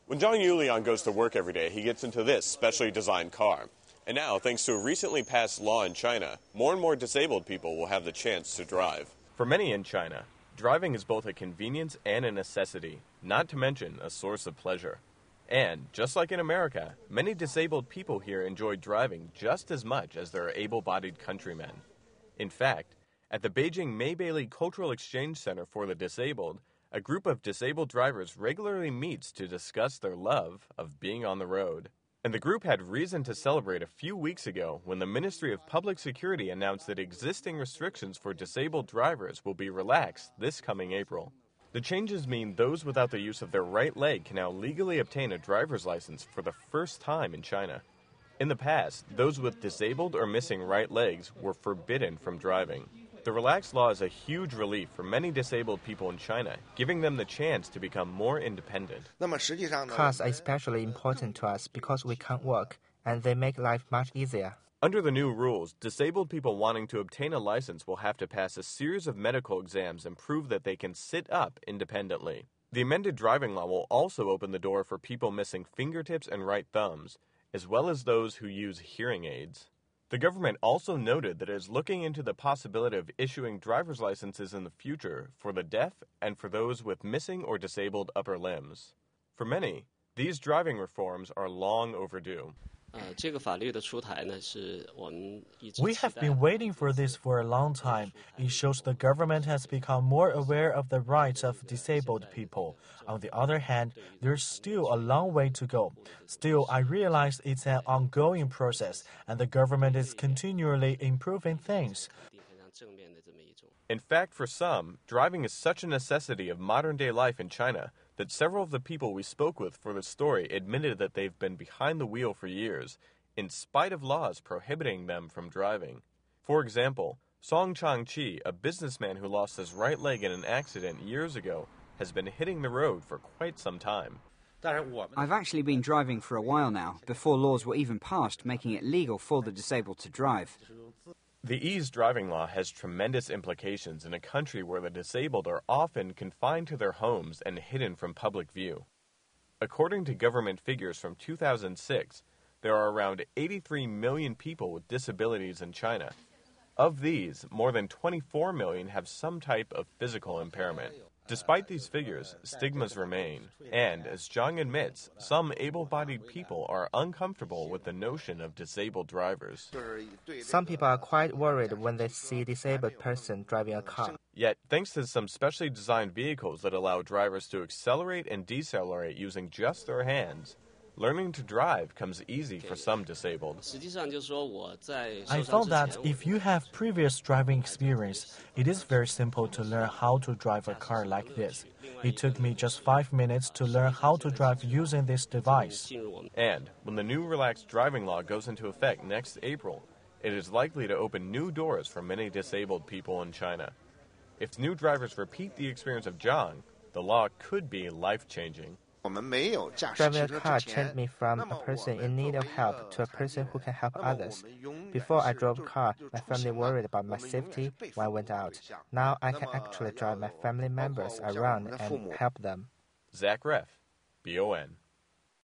When Zhang Yuliang goes to work every day, he gets into this specially designed car. And now, thanks to a recently passed law in China, more and more disabled people will have the chance to drive. For many in China, driving is both a convenience and a necessity, not to mention a source of pleasure. And, just like in America, many disabled people here enjoy driving just as much as their able-bodied countrymen. In fact, at the Beijing May-Bailey Cultural Exchange Center for the Disabled, a group of disabled drivers regularly meets to discuss their love of being on the road. And the group had reason to celebrate a few weeks ago when the Ministry of Public Security announced that existing restrictions for disabled drivers will be relaxed this coming April. The changes mean those without the use of their right leg can now legally obtain a driver's license for the first time in China. In the past, those with disabled or missing right legs were forbidden from driving. The relaxed law is a huge relief for many disabled people in China, giving them the chance to become more independent. Cars are especially important to us because we can't walk, and they make life much easier. Under the new rules, disabled people wanting to obtain a license will have to pass a series of medical exams and prove that they can sit up independently. The amended driving law will also open the door for people missing fingertips and right thumbs, as well as those who use hearing aids. The government also noted that it is looking into the possibility of issuing driver's licenses in the future for the deaf and for those with missing or disabled upper limbs. For many, these driving reforms are long overdue. We have been waiting for this for a long time. It shows the government has become more aware of the rights of disabled people. On the other hand, there's still a long way to go. Still, I realize it's an ongoing process, and the government is continually improving things. In fact, for some, driving is such a necessity of modern-day life in China that several of the people we spoke with for the story admitted that they've been behind the wheel for years, in spite of laws prohibiting them from driving. For example, Song Changqi, a businessman who lost his right leg in an accident years ago, has been hitting the road for quite some time. I've actually been driving for a while now, before laws were even passed making it legal for the disabled to drive. The ease driving law has tremendous implications in a country where the disabled are often confined to their homes and hidden from public view. According to government figures from 2006, there are around 83 million people with disabilities in China. Of these, more than 24 million have some type of physical impairment. Despite these figures, stigmas remain, and, as Zhang admits, some able-bodied people are uncomfortable with the notion of disabled drivers. Some people are quite worried when they see a disabled person driving a car. Yet, thanks to some specially designed vehicles that allow drivers to accelerate and decelerate using just their hands, learning to drive comes easy for some disabled. I found that if you have previous driving experience, it is very simple to learn how to drive a car like this. It took me just 5 minutes to learn how to drive using this device. And when the new relaxed driving law goes into effect next April, it is likely to open new doors for many disabled people in China. If new drivers repeat the experience of Zhang, the law could be life-changing. Driving a car changed me from a person in need of help to a person who can help others. Before I drove a car, my family worried about my safety when I went out. Now I can actually drive my family members around and help them. Zach Reff, BON.